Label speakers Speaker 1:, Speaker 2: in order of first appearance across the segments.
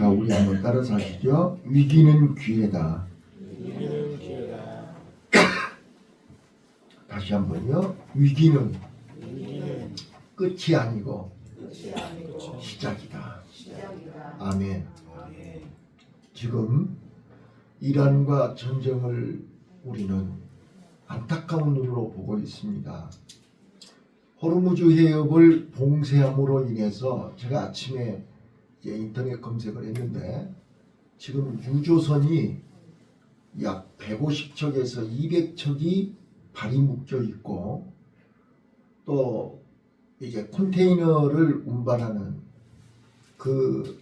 Speaker 1: 자, 우리 한번 따라서 하시죠. 위기는 기회다. 다시 한번요. 위기는 끝이 아니고 시작이다. 아멘. 지금 이란과 전쟁을 우리는 안타까운 눈으로 보고 있습니다. 호르무즈 해협을 봉쇄함으로 인해서 제가 아침에 인터넷 검색을 했는데 지금 유조선이 약 150척에서 200척이 발이 묶여 있고 또 이제 컨테이너를 운반하는 그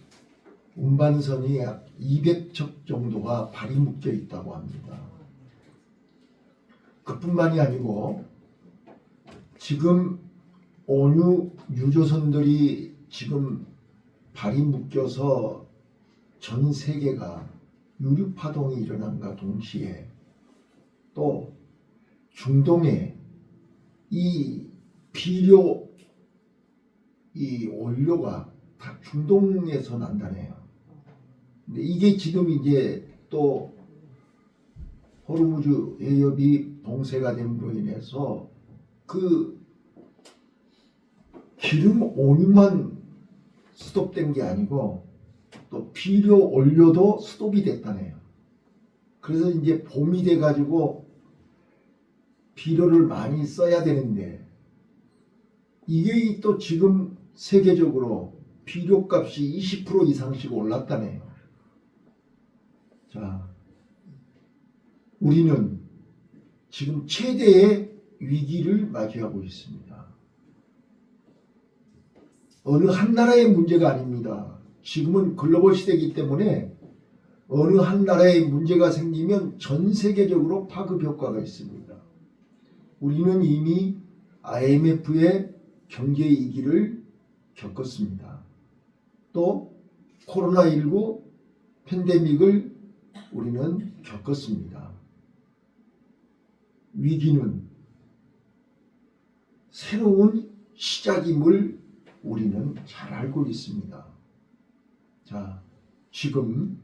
Speaker 1: 운반선이 약 200척 정도가 발이 묶여 있다고 합니다. 그뿐만이 아니고 지금 온유 유조선들이 지금 발이 묶여서 전 세계가 유류파동이 일어난과 동시에 또 중동에 이 비료 이 원료가 다 중동에서 난다네요. 근데 이게 지금 이제 또 호르무즈 해협이 봉쇄가 됨으로 인해서 그 기름 온유만 스톱된 게 아니고 또 비료 원료도 스톱이 됐다네요. 그래서 이제 봄이 돼가지고 비료를 많이 써야 되는데 이게 또 지금 세계적으로 비료값이 20% 이상씩 올랐다네요. 자, 우리는 지금 최대의 위기를 맞이하고 있습니다. 어느 한 나라의 문제가 아닙니다. 지금은 글로벌 시대이기 때문에 어느 한 나라의 문제가 생기면 전 세계적으로 파급 효과가 있습니다. 우리는 이미 IMF의 경제 위기를 겪었습니다. 또 코로나19 팬데믹을 우리는 겪었습니다. 위기는 새로운 시작임을 우리는 잘 알고 있습니다. 자, 지금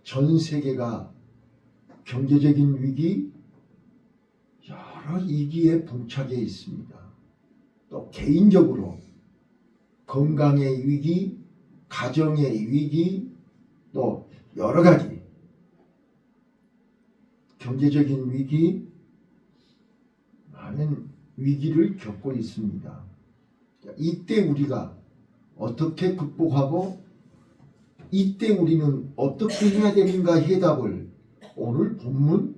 Speaker 1: 전 세계가 경제적인 위기, 여러 위기에 봉착해 있습니다. 또 개인적으로 건강의 위기, 가정의 위기, 또 여러 가지 경제적인 위기, 많은 위기를 겪고 있습니다. 이때 우리가 어떻게 극복하고 이때 우리는 어떻게 해야 되는가 해답을 오늘 본문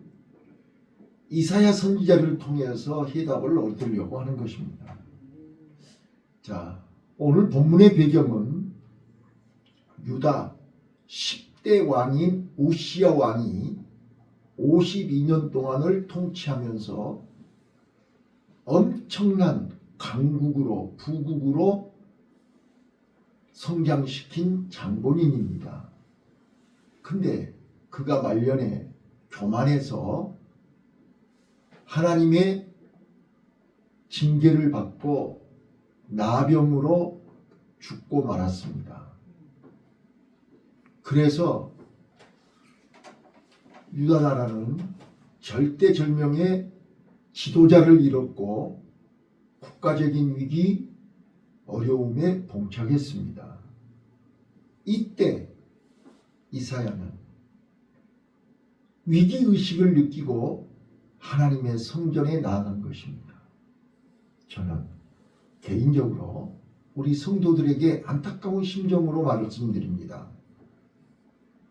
Speaker 1: 이사야 선지자를 통해서 해답을 얻으려고 하는 것입니다. 자, 오늘 본문의 배경은 유다 10대 왕인 우시야 왕이 52년 동안을 통치하면서 엄청난 강국으로 부국으로 성장시킨 장본인입니다. 근데 그가 말년에 교만해서 하나님의 징계를 받고 나병으로 죽고 말았습니다. 그래서 유다 나라는 절대절명의 지도자를 잃었고 국가적인 위기, 어려움에 봉착했습니다. 이때 이사야는 위기의식을 느끼고 하나님의 성전에 나아간 것입니다. 저는 개인적으로 우리 성도들에게 안타까운 심정으로 말씀드립니다.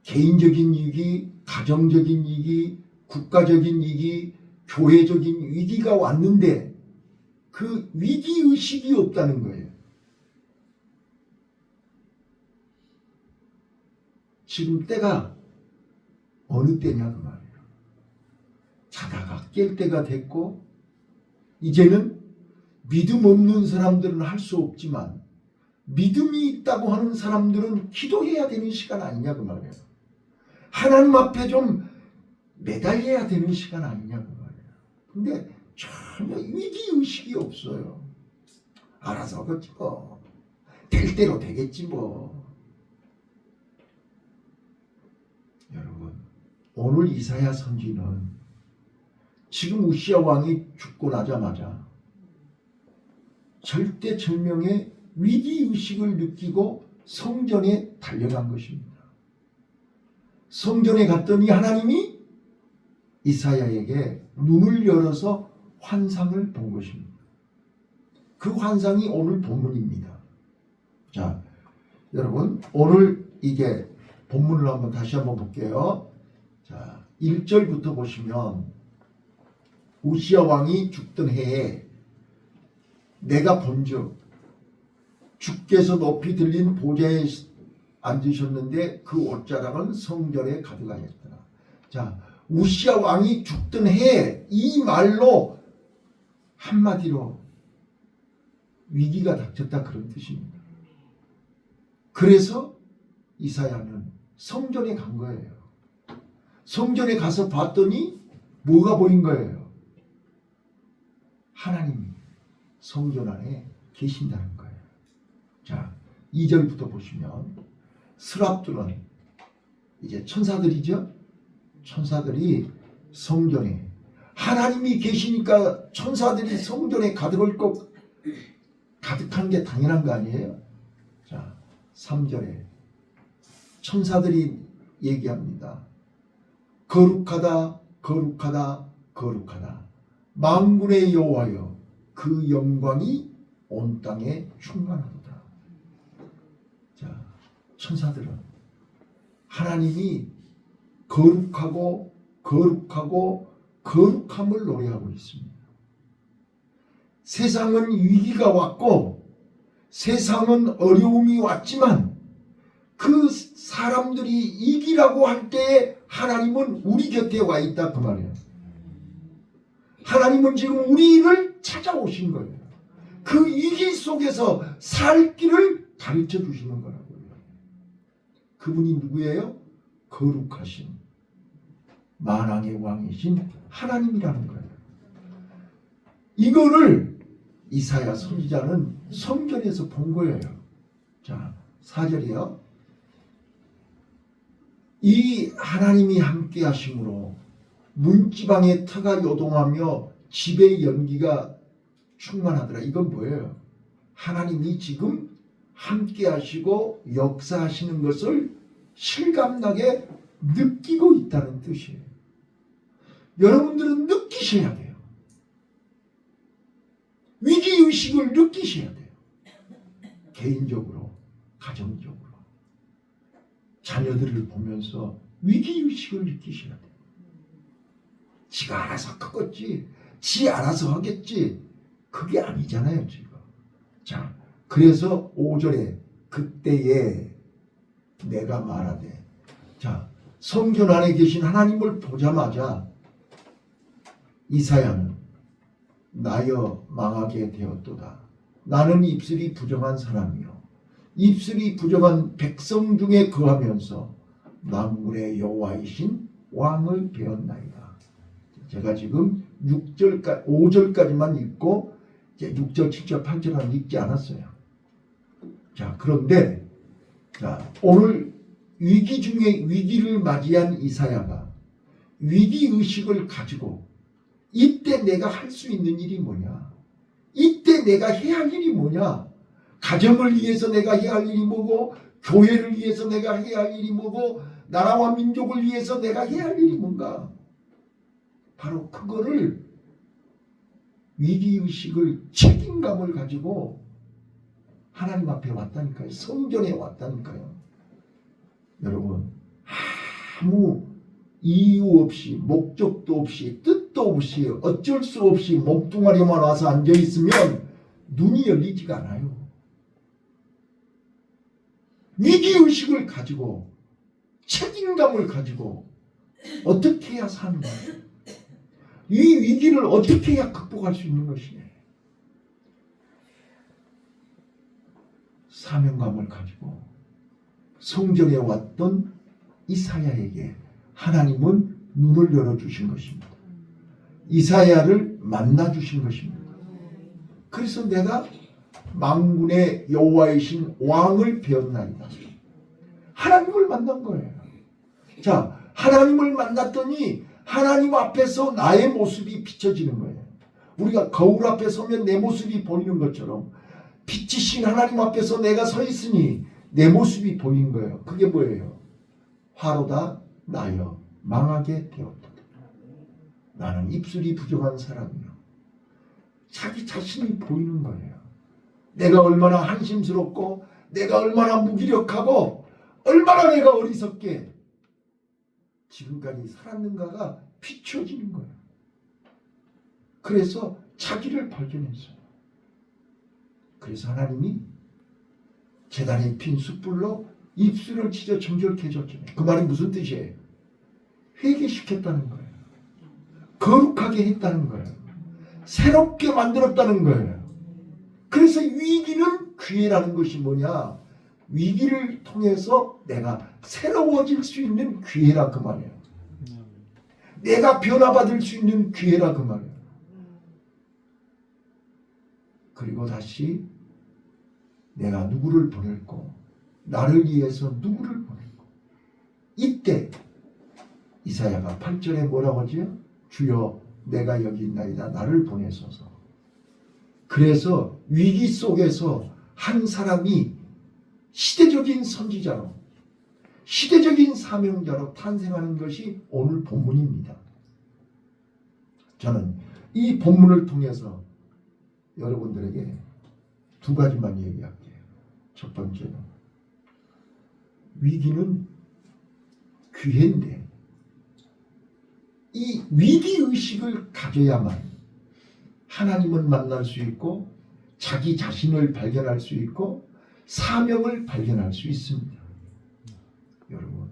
Speaker 1: 개인적인 위기, 가정적인 위기, 국가적인 위기, 교회적인 위기가 왔는데 그 위기의식이 없다는 거예요. 지금 때가 어느 때냐 그 말이에요. 자다가 깰 때가 됐고 이제는 믿음 없는 사람들은 할 수 없지만 믿음이 있다고 하는 사람들은 기도해야 되는 시간 아니냐 그 말이에요. 하나님 앞에 좀 매달려야 되는 시간 아니냐 그 말이에요. 근데 전혀 위기의식이 없어요. 알아서 하겠지 뭐. 될 대로 되겠지 뭐. 오늘 이사야 선지는 지금 우시야 왕이 죽고 나자마자 절대절명의 위기의식을 느끼고 성전에 달려간 것입니다. 성전에 갔더니 하나님이 이사야에게 눈을 열어서 환상을 본 것입니다. 그 환상이 오늘 본문입니다. 자, 여러분 오늘 이게 본문을 한번 다시 한번 볼게요. 자, 1절부터 보시면 우시야 왕이 죽던 해에 내가 본즉 주께서 높이 들린 보좌에 앉으셨는데 그 옷자락은 성전에 가득하였더라. 자, 우시야 왕이 죽던 해에 이 말로 한마디로 위기가 닥쳤다 그런 뜻입니다. 그래서 이사야는 성전에 간 거예요. 성전에 가서 봤더니 뭐가 보인 거예요? 하나님이 성전 안에 계신다는 거예요. 자, 2절부터 보시면 스랍들은 이제 천사들이죠. 천사들이 성전에 하나님이 계시니까 천사들이 성전에 가득한 게 당연한 거 아니에요? 자, 3절에 천사들이 얘기합니다. 거룩하다, 거룩하다, 거룩하다. 만군의 여호와여, 그 영광이 온 땅에 충만하도다. 자, 천사들은 하나님이 거룩하고 거룩하고 거룩함을 노래하고 있습니다. 세상은 위기가 왔고 세상은 어려움이 왔지만 그 사람들이 이기라고 할 때에 하나님은 우리 곁에 와 있다 그 말이에요. 하나님은 지금 우리를 찾아오신 거예요. 그 위기 속에서 살 길을 가르쳐 주시는 거라고요. 그분이 누구예요? 거룩하신 만왕의 왕이신 하나님이라는 거예요. 이거를 이사야 선지자는 성전에서 본 거예요. 자, 4절이요. 이 하나님이 함께 하심으로 문지방의 터가 요동하며 집의 연기가 충만하더라. 이건 뭐예요? 하나님이 지금 함께 하시고 역사하시는 것을 실감나게 느끼고 있다는 뜻이에요. 여러분들은 느끼셔야 돼요. 위기의식을 느끼셔야 돼요. 개인적으로, 가정적으로. 자녀들을 보면서 위기의식을 느끼셔야 돼요. 지가 알아서 크겠지, 지 알아서 하겠지, 그게 아니잖아요 지금. 자, 그래서 5절에 그때에 내가 말하되, 자, 성전 안에 계신 하나님을 보자마자 이사야는 나여 망하게 되었도다. 나는 입술이 부정한 사람이요 입술이 부정한 백성 중에 거하면서 만군의 여호와이신 왕을 배웠나이다. 제가 지금 5절까지만 읽고 이제 6절, 7절, 8절은 읽지 않았어요. 자, 그런데 자, 오늘 위기 중에 위기를 맞이한 이사야가 위기의식을 가지고 이때 내가 할 수 있는 일이 뭐냐, 이때 내가 해야 할 일이 뭐냐, 가정을 위해서 내가 해야 할 일이 뭐고, 교회를 위해서 내가 해야 할 일이 뭐고, 나라와 민족을 위해서 내가 해야 할 일이 뭔가, 바로 그거를 위기의식을, 책임감을 가지고 하나님 앞에 왔다니까요. 성전에 왔다니까요. 여러분, 아무 이유 없이, 목적도 없이, 뜻도 없이, 어쩔 수 없이 몸뚱아리만 와서 앉아있으면 눈이 열리지가 않아요. 위기의식을 가지고, 책임감을 가지고 어떻게 해야 사는 거예요? 이 위기를 어떻게 해야 극복할 수 있는 것이냐. 사명감을 가지고 성전에 왔던 이사야에게 하나님은 눈을 열어주신 것입니다. 이사야를 만나주신 것입니다. 그래서 내가 만군의 여호와이신 왕을 배웠나이다. 하나님을 만난 거예요. 자, 하나님을 만났더니 하나님 앞에서 나의 모습이 비춰지는 거예요. 우리가 거울 앞에 서면 내 모습이 보이는 것처럼 빛이신 하나님 앞에서 내가 서 있으니 내 모습이 보이는 거예요. 그게 뭐예요? 화로다 나여 망하게 되었다. 나는 입술이 부정한 사람이요. 자기 자신이 보이는 거예요. 내가 얼마나 한심스럽고 내가 얼마나 무기력하고 얼마나 내가 어리석게 지금까지 살았는가가 비춰지는 거예요. 그래서 자기를 발견했어요. 그래서 하나님이 제단에 핀 숯불로 입술을 찢어 정결케 해줬잖아요. 그 말이 무슨 뜻이에요? 회개시켰다는 거예요. 거룩하게 했다는 거예요. 새롭게 만들었다는 거예요. 그래서 위기는 기회라는 것이 뭐냐? 위기를 통해서 내가 새로워질 수 있는 기회라 그 말이에요. 내가 변화받을 수 있는 기회라 그 말이에요. 그리고 다시 내가 누구를 보낼고 나를 위해서 누구를 보낼고 이때 이사야가 8절에 뭐라고 하지요? 주여 내가 여기 있나이다 나를 보내소서. 그래서 위기 속에서 한 사람이 시대적인 선지자로 시대적인 사명자로 탄생하는 것이 오늘 본문입니다. 저는 이 본문을 통해서 여러분들에게 두 가지만 얘기할게요. 첫 번째는 위기는 기회인데 이 위기의식을 가져야만 하나님을 만날 수 있고 자기 자신을 발견할 수 있고 사명을 발견할 수 있습니다. 여러분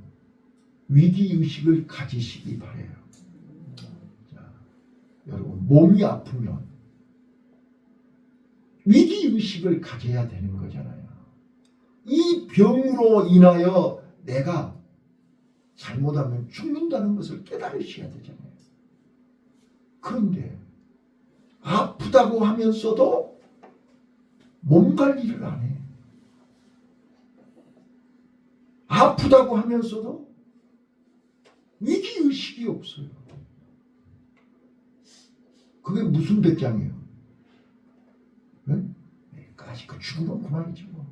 Speaker 1: 위기의식을 가지시기 바라요. 자, 여러분 몸이 아프면 위기의식을 가져야 되는 거잖아요. 이 병으로 인하여 내가 잘못하면 죽는다는 것을 깨달으셔야 되잖아요. 그런데 아프다고 하면서도 몸 관리를 안 해. 아프다고 하면서도 위기의식이 없어요. 그게 무슨 배짱이에요? 네? 까지 그 죽으면 그만이지 뭐.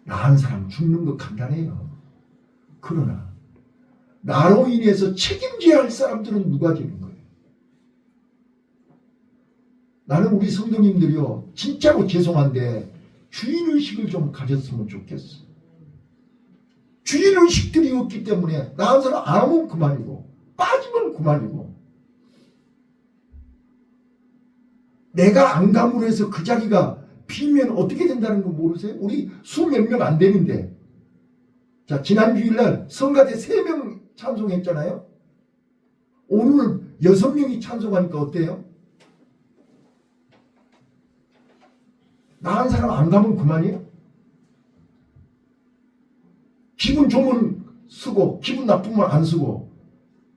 Speaker 1: 나한 사람 죽는 거 간단해요. 그러나 나로 인해서 책임져야 할 사람들은 누가 되는 거예요? 나는 우리 성도님들이요 진짜로 죄송한데 주인의식을 좀 가졌으면 좋겠어. 주인의식들이 없기 때문에 나한 사람 안 오면 그만이고 빠지면 그만이고 내가 안 감으로 해서 그 자리가 비면 어떻게 된다는 거 모르세요? 우리 수몇 명 안 되는데 자 지난 주일날 성가대 3명 찬송했잖아요. 오늘 6명이 찬송하니까 어때요? 나 한 사람 안 가면 그만이에요? 기분 좋으면 쓰고 기분 나쁘면 안 쓰고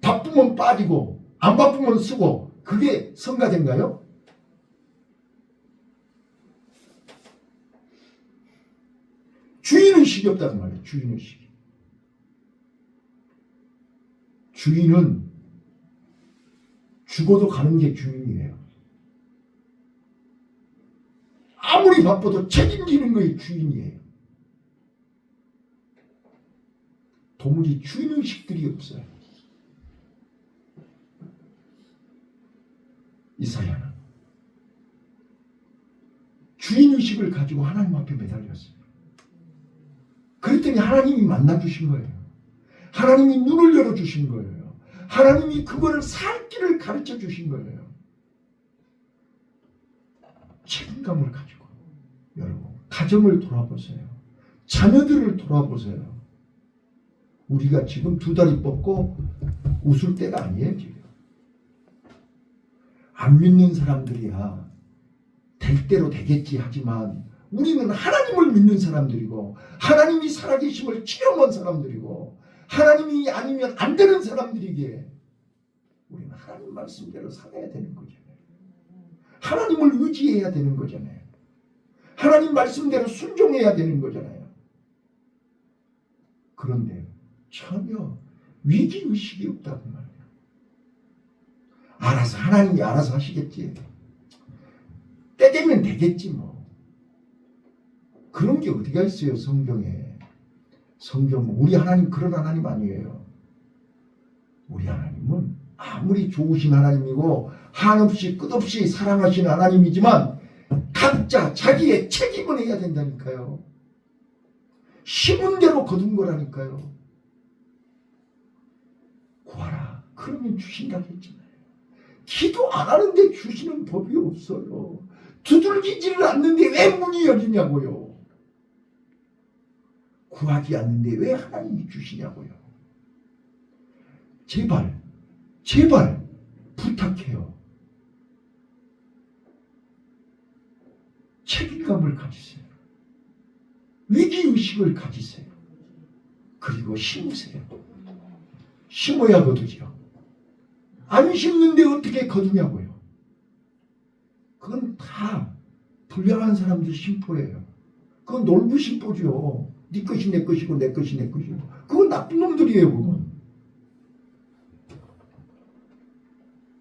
Speaker 1: 바쁘면 빠지고 안 바쁘면 쓰고 그게 성가대인가요? 주인의식이 없다는 말이에요. 주인의식이. 주인은 죽어도 가는 게 주인이에요. 아무리 바빠도 책임지는 것이 주인이에요. 도무지 주인의식들이 없어요. 이사야는 주인의식을 가지고 하나님 앞에 매달렸어요. 그랬더니 하나님이 만나주신 거예요. 하나님이 눈을 열어주신 거예요. 하나님이 그거를 살 길을 가르쳐 주신 거예요. 책임감을 가지고 여러분 가정을 돌아보세요. 자녀들을 돌아보세요. 우리가 지금 두 다리 뻗고 웃을 때가 아니에요. 지금 안 믿는 사람들이야 될 대로 되겠지 하지만 우리는 하나님을 믿는 사람들이고 하나님이 살아계심을 체험한 사람들이고 하나님이 아니면 안 되는 사람들이기에 우리는 하나님 말씀대로 살아야 되는 거잖아요. 하나님을 의지해야 되는 거잖아요. 하나님 말씀대로 순종해야 되는 거잖아요. 그런데 전혀 위기의식이 없다고 말이에요. 알아서 하나님이 알아서 하시겠지. 때 되면 되겠지 뭐. 그런 게 어디가 있어요 성경에. 성경 우리 하나님 그런 하나님 아니에요. 우리 하나님은 아무리 좋으신 하나님이고 한없이 끝없이 사랑하시는 하나님이지만 각자 자기의 책임을 해야 된다니까요. 심은 대로 거둔 거라니까요. 구하라 그러면 주신다고 했잖아요. 기도 안 하는데 주시는 법이 없어요. 두들기지를 않는데 왜 문이 열리냐고요. 구하지 않는데 왜 하나님이 주시냐고요. 제발 부탁해요. 책임감을 가지세요. 위기의식을 가지세요. 그리고 심으세요. 심어야 거두죠. 안 심는데 어떻게 거두냐고요. 그건 다 불량한 사람들 심보예요. 그건 놀부 심보죠. 네 것이 내 것이고 내 것이 내 것이고. 그건 나쁜 놈들이에요. 그건.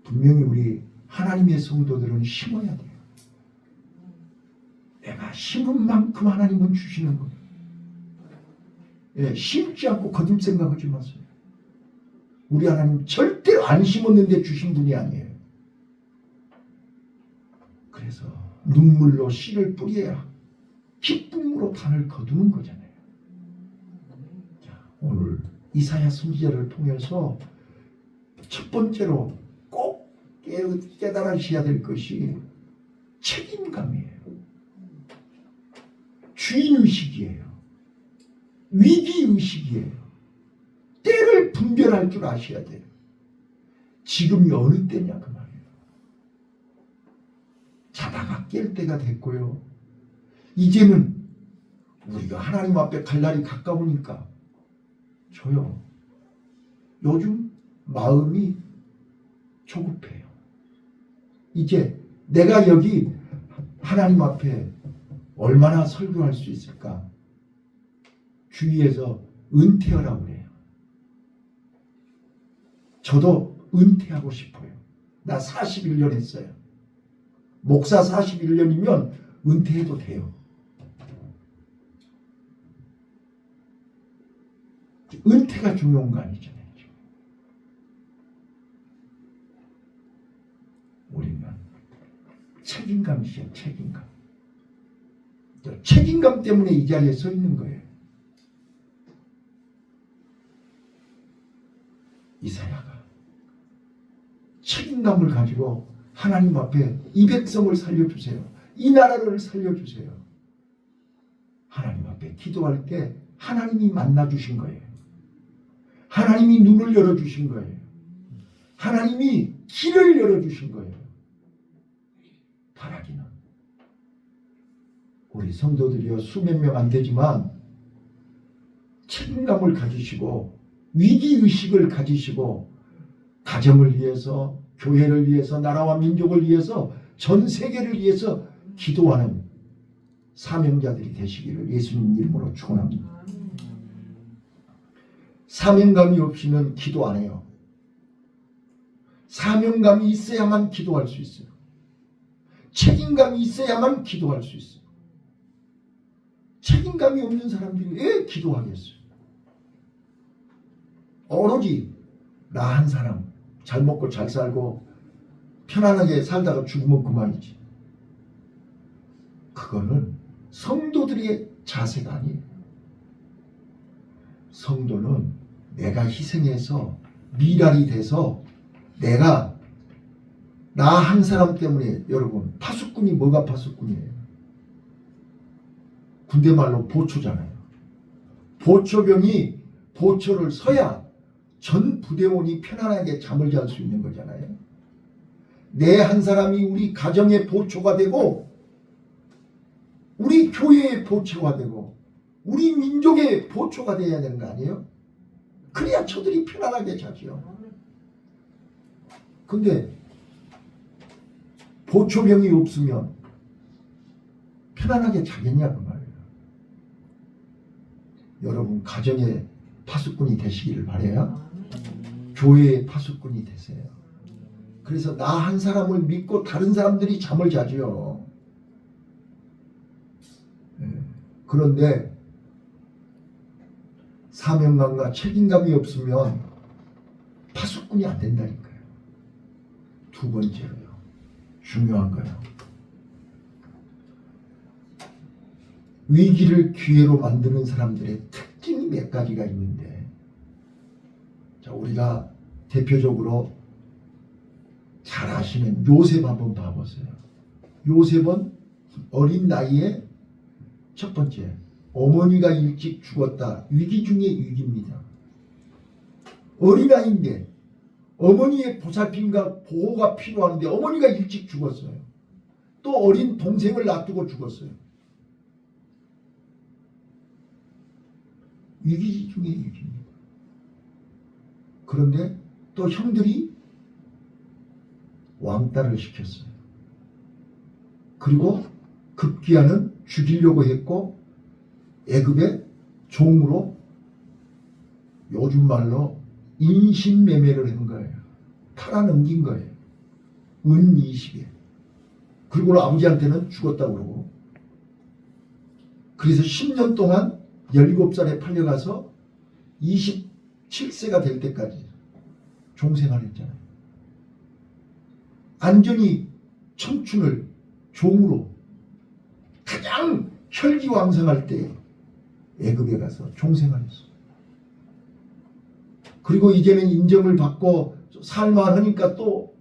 Speaker 1: 분명히 우리 하나님의 성도들은 심어야 돼요. 내가 심은 만큼 하나님은 주시는 거예요. 예, 심지 않고 거둘 생각하지 마세요. 우리 하나님 절대로 안 심었는데 주신 분이 아니에요. 그래서 눈물로 씨를 뿌려야 기쁨으로 단을 거두는 거잖아요. 자, 오늘 이사야 선지자를 통해서 첫 번째로 꼭 깨달으셔야 될 것이 책임감이에요. 주인의식이에요. 위기의식이에요. 때를 분별할 줄 아셔야 돼요. 지금이 어느 때냐 그 말이에요. 자다가 깰 때가 됐고요. 이제는 우리가 하나님 앞에 갈 날이 가까우니까 저요. 요즘 마음이 조급해요. 이제 내가 여기 하나님 앞에 얼마나 설교할 수 있을까? 주위에서 은퇴하라고 그래요. 저도 은퇴하고 싶어요. 나 41년 했어요. 목사 41년이면 은퇴해도 돼요. 은퇴가 중요한 거 아니잖아요. 우리는 책임감이죠. 책임감. 책임감 때문에 이 자리에 서 있는 거예요. 이사야가 책임감을 가지고 하나님 앞에 이 백성을 살려주세요. 이 나라를 살려주세요. 하나님 앞에 기도할 때 하나님이 만나주신 거예요. 하나님이 눈을 열어주신 거예요. 하나님이 길을 열어주신 거예요. 바라기는 우리 성도들이요 수몇 명 안 되지만 책임감을 가지시고 위기의식을 가지시고 가정을 위해서 교회를 위해서 나라와 민족을 위해서 전 세계를 위해서 기도하는 사명자들이 되시기를 예수님 이름으로 축원합니다. 사명감이 없이는 기도 안 해요. 사명감이 있어야만 기도할 수 있어요. 책임감이 있어야만 기도할 수 있어요. 책임감이 없는 사람들이 왜 기도하겠어요? 오로지 나 한 사람 잘 먹고 잘 살고 편안하게 살다가 죽으면 그만이지. 그거는 성도들의 자세가 아니에요. 성도는 내가 희생해서 미랄이 돼서 내가 나 한 사람 때문에 여러분 파수꾼이 뭐가 파수꾼이에요? 군대 말로 보초잖아요. 보초병이 보초를 서야 전 부대원이 편안하게 잠을 잘 수 있는 거잖아요. 내 한 사람이 우리 가정의 보초가 되고 우리 교회의 보초가 되고 우리 민족의 보초가 되어야 되는 거 아니에요? 그래야 저들이 편안하게 자지요. 근데 보초병이 없으면 편안하게 자겠냐고 말이에요. 여러분 가정의 파수꾼이 되시기를 바라요. 교회의 파수꾼이 되세요. 그래서 나 한 사람을 믿고 다른 사람들이 잠을 자죠. 그런데 사명감과 책임감이 없으면 파수꾼이 안 된다니까요. 두 번째로요. 중요한 거요. 위기를 기회로 만드는 사람들의 특징이 몇 가지가 있는데, 자, 우리가 대표적으로 잘 아시는 요셉 한번 봐보세요. 요셉은 어린 나이에 첫 번째, 어머니가 일찍 죽었다. 위기 중에 위기입니다. 어린아이인데 어머니의 보살핌과 보호가 필요한데 어머니가 일찍 죽었어요. 또 어린 동생을 놔두고 죽었어요. 위기 중에 위기입니다. 그런데 또 형들이 왕따를 시켰어요. 그리고 급기야는 죽이려고 했고 애굽의 종으로 요즘 말로 인신매매를 한 거예요. 팔아넘긴 거예요. 은 20에. 그리고 아버지한테는 죽었다고 그러고. 그래서 10년 동안 17살에 팔려가서 27세가 될 때까지 종생활했잖아요. 안전히 청춘을 종으로 가장 혈기왕성할 때 애굽에 가서 종생활했어요. 그리고 이제는 인정을 받고 살만하니까 또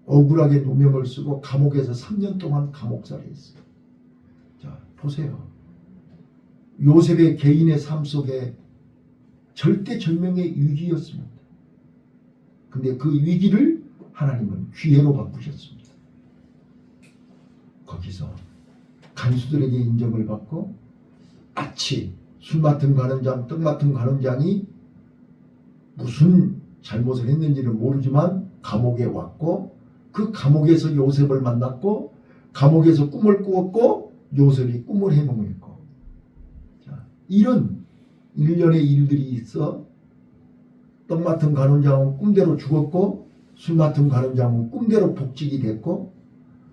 Speaker 1: 억울하게 누명을 쓰고 감옥에서 3년 동안 감옥살이 했어요. 자, 보세요. 요셉의 개인의 삶 속에 절대절명의 위기였습니다. 근데 그 위기를 하나님은 기회로 바꾸셨습니다. 거기서 간수들에게 인정을 받고 마치 술 맡은 가는장, 떡 맡은 가는장이 무슨 잘못을 했는지는 모르지만 감옥에 왔고 그 감옥에서 요셉을 만났고 감옥에서 꿈을 꾸었고 요셉이 꿈을 해몽했고, 자, 이런 일련의 일들이 있어 떡 맡은 가는장은 꿈대로 죽었고 술 맡은 가는장은 꿈대로 복직이 됐고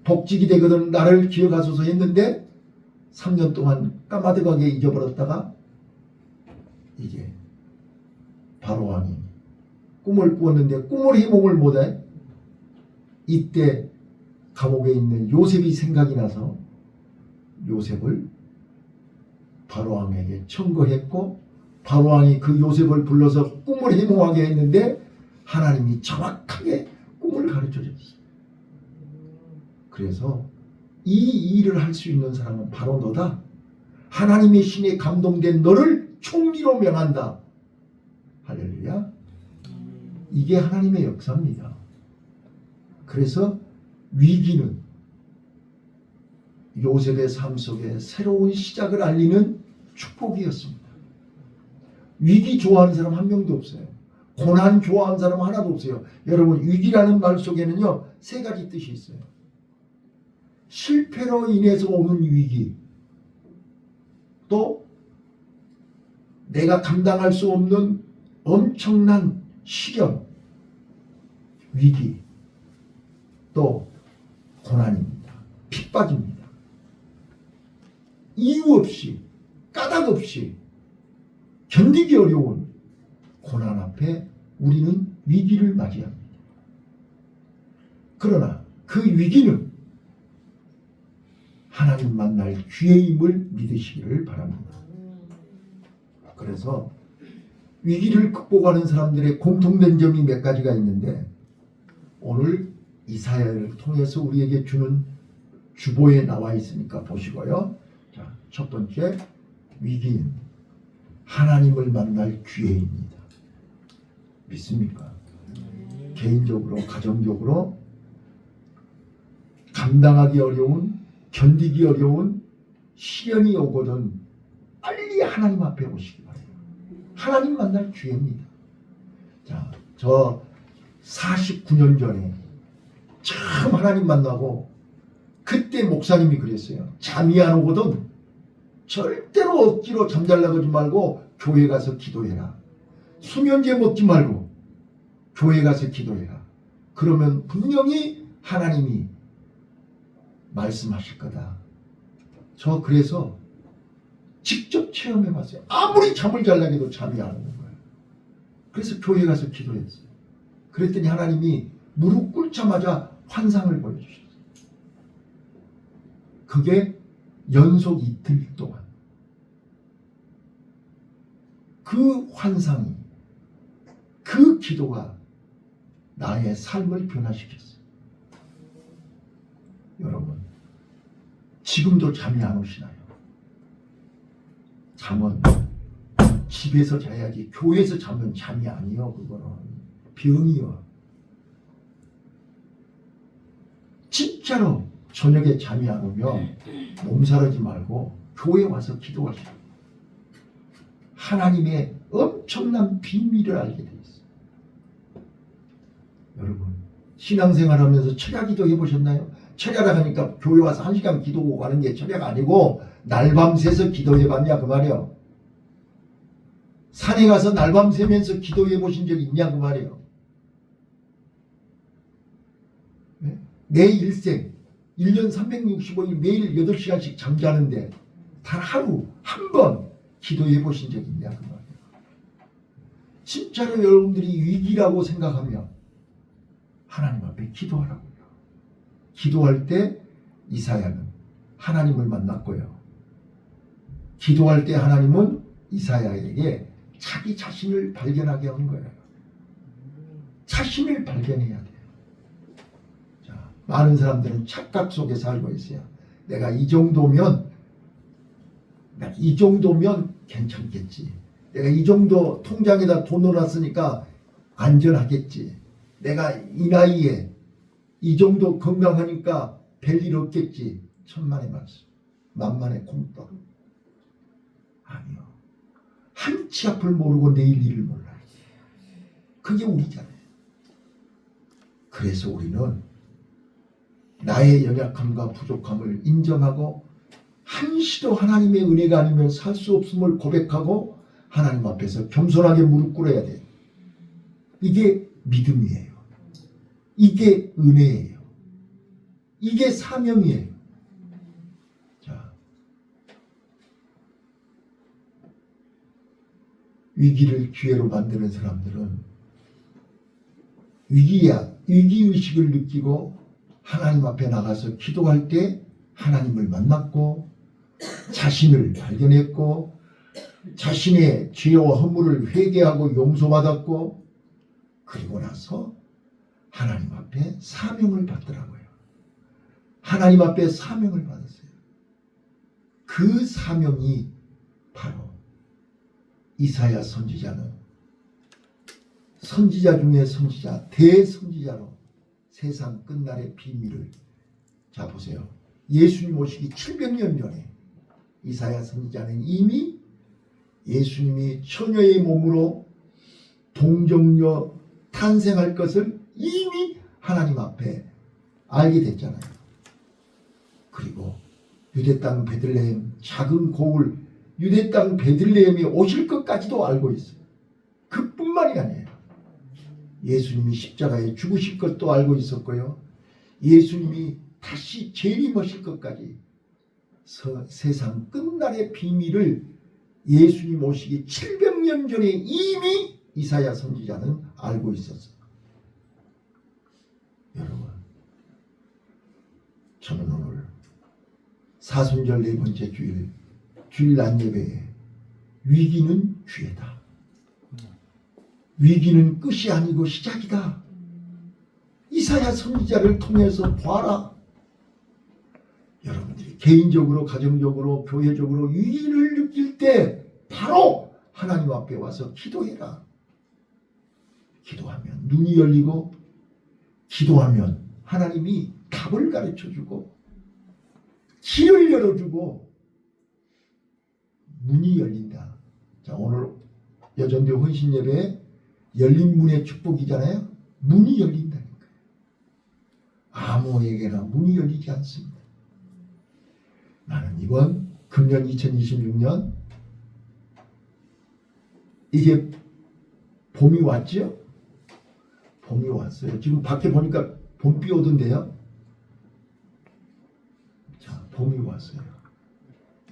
Speaker 1: 복직이 되거든 나를 기억하소서 했는데 3년 동안 까마득하게 잊어버렸다가 이제 바로왕이 꿈을 꾸었는데 꿈을 해몽을 못해. 이때 감옥에 있는 요셉이 생각이 나서 요셉을 바로왕에게 청구했고 바로왕이 그 요셉을 불러서 꿈을 해몽하게 했는데 하나님이 정확하게 꿈을 가르쳐 줬어요. 그래서 이 일을 할 수 있는 사람은 바로 너다. 하나님의 신에 감동된 너를 총리로 명한다. 할렐루야. 이게 하나님의 역사입니다. 그래서 위기는 요셉의 삶 속에 새로운 시작을 알리는 축복이었습니다. 위기 좋아하는 사람 한 명도 없어요. 고난 좋아하는 사람 하나도 없어요. 여러분, 위기라는 말 속에는요, 세 가지 뜻이 있어요. 실패로 인해서 오는 위기, 또 내가 감당할 수 없는 엄청난 시련, 위기, 또 고난입니다. 핍박입니다. 이유 없이, 까닭 없이 견디기 어려운 고난 앞에 우리는 위기를 맞이합니다. 그러나 그 위기는 하나님 만날 기회임을 믿으시기를 바랍니다. 그래서 위기를 극복하는 사람들의 공통된 점이 몇 가지가 있는데 오늘 이사야를 통해서 우리에게 주는 주보에 나와 있으니까 보시고요. 자, 첫 번째, 위기는 하나님을 만날 기회입니다. 믿습니까? 개인적으로, 가정적으로 감당하기 어려운, 견디기 어려운 시련이 오거든 빨리 하나님 앞에 오시기 바랍니다. 하나님 만날 기회입니다. 자, 저 49년 전에 처음 하나님 만나고 그때 목사님이 그랬어요. 잠이 안 오거든 절대로 억지로 잠잘라 그러지 말고 교회 가서 기도해라. 수면제 먹지 말고 교회 가서 기도해라. 그러면 분명히 하나님이 말씀하실 거다. 저 그래서 직접 체험해 봤어요. 아무리 잠을 잘라도 잠이 안 오는 거예요. 그래서 교회 가서 기도했어요. 그랬더니 하나님이 무릎 꿇자마자 환상을 보여주셨어요. 그게 연속 이틀 동안 그 환상이, 그 기도가 나의 삶을 변화시켰어요. 여러분, 지금도 잠이 안 오시나요? 잠은 집에서 자야지 교회에서 자면 잠이 아니요. 그거는 병이요. 진짜로 저녁에 잠이 안 오면 몸살하지 말고 교회 와서 기도하시라고. 하나님의 엄청난 비밀을 알게 돼 있어요. 여러분, 신앙생활하면서 철야기도 해보셨나요? 철야라 하니까 교회 와서 1시간 기도하고 가는 게 철야가 아니고 날밤 새서 기도해봤냐 그 말이에요. 산에 가서 날밤 새면서 기도해보신 적 있냐 그 말이에요. 네? 내 일생 1년 365일 매일 8시간씩 잠자는데 단 하루 한 번 기도해보신 적 있냐 그 말이에요. 진짜로 여러분들이 위기라고 생각하면 하나님 앞에 기도하라고요. 기도할 때 이사야는 하나님을 만났고요. 기도할 때 하나님은 이사야에게 자기 자신을 발견하게 한 거예요. 자신을 발견해야 돼요. 자, 많은 사람들은 착각 속에 살고 있어요. 내가 이 정도면 괜찮겠지. 내가 이 정도 통장에다 돈 넣어놨으니까 안전하겠지. 내가 이 나이에 이 정도 건강하니까 별일 없겠지. 천만의 말씀, 만만의 콩떡. 아니요. 한치 앞을 모르고 내일 일을 몰라요. 그게 우리잖아요. 그래서 우리는 나의 연약함과 부족함을 인정하고 한시도 하나님의 은혜가 아니면 살 수 없음을 고백하고 하나님 앞에서 겸손하게 무릎 꿇어야 돼요. 이게 믿음이에요. 이게 은혜예요. 이게 사명이에요. 자, 위기를 기회로 만드는 사람들은 위기의식을 느끼고 하나님 앞에 나가서 기도할 때 하나님을 만났고 자신을 발견했고 자신의 죄와 허물을 회개하고 용서받았고 그리고 나서 하나님 앞에 사명을 받더라고요. 하나님 앞에 사명을 받았어요. 그 사명이 바로 이사야 선지자는 선지자 중에 선지자, 대선지자로 세상 끝날의 비밀을, 자 보세요. 예수님 오시기 700년 전에 이사야 선지자는 이미 예수님이 처녀의 몸으로 동정녀 탄생할 것을 이미 하나님 앞에 알게 됐잖아요. 그리고 유대 땅 베들레헴 작은 고을 유대 땅 베들레헴이 오실 것까지도 알고 있어요. 그뿐만이 아니에요. 예수님이 십자가에 죽으실 것도 알고 있었고요. 예수님이 다시 재림하실 것까지 세상 끝날의 비밀을 예수님 오시기 700년 전에 이미 이사야 선지자는 알고 있었어요. 여러분, 저는 오늘 사순절 4번째 주일 낮예배에 위기는 기회다. 위기는 끝이 아니고 시작이다. 이사야 선지자를 통해서 봐라. 여러분들이 개인적으로, 가정적으로, 교회적으로 위기를 느낄 때 바로 하나님 앞에 와서 기도해라. 기도하면 눈이 열리고 기도하면 하나님이 답을 가르쳐주고 길을 열어주고 문이 열린다. 자, 오늘 여전대 헌신예배에 열린 문의 축복이잖아요. 문이 열린다니까요. 아무에게나 문이 열리지 않습니다. 나는 이번 금년 2026년 이제 봄이 왔죠? 봄이 왔어요. 지금 밖에 보니까 봄비 오던데요. 자, 봄이 왔어요.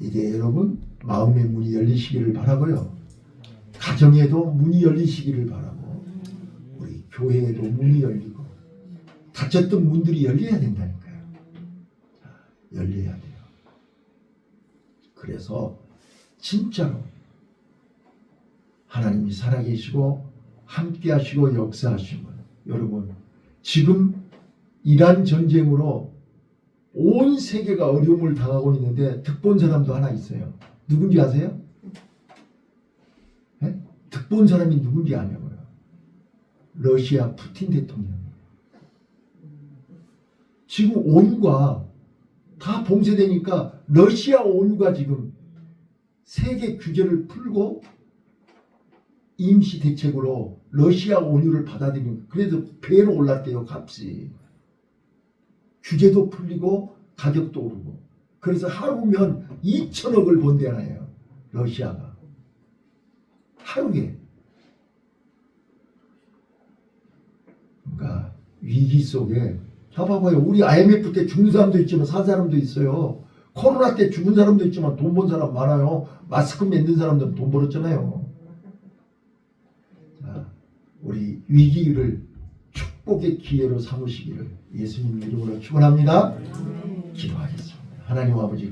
Speaker 1: 이제 여러분 마음의 문이 열리시기를 바라고요. 가정에도 문이 열리시기를 바라고, 우리 교회에도 문이 열리고, 닫혔던 문들이 열려야 된다니까요. 자, 열려야 돼요. 그래서 진짜로 하나님이 살아계시고 함께 하시고 역사하시면, 여러분 지금 이란 전쟁으로 온 세계가 어려움을 당하고 있는데 득본 사람도 하나 있어요. 누군지 아세요? 네? 득본 사람이 누군지 아냐고요. 러시아 푸틴 대통령. 지금 온유가 다 봉쇄되니까 러시아 온유가 지금 세계 규제를 풀고 임시 대책으로 러시아 온유를 받아들이는, 그래도 배로 올랐대요, 값이. 규제도 풀리고 가격도 오르고. 그래서 하루면 2천억을 번대나요, 러시아가. 하루에. 그러니까 위기 속에, 봐봐요. 우리 IMF 때 죽은 사람도 있지만 산 사람도 있어요. 코로나 때 죽은 사람도 있지만 돈 번 사람 많아요. 마스크 만든 사람들은 돈 벌었잖아요. 자, 우리 위기를 축복의 기회로 삼으시기를 예수님 이름으로 축원합니다. 기도하겠습니다. 하나님 아버지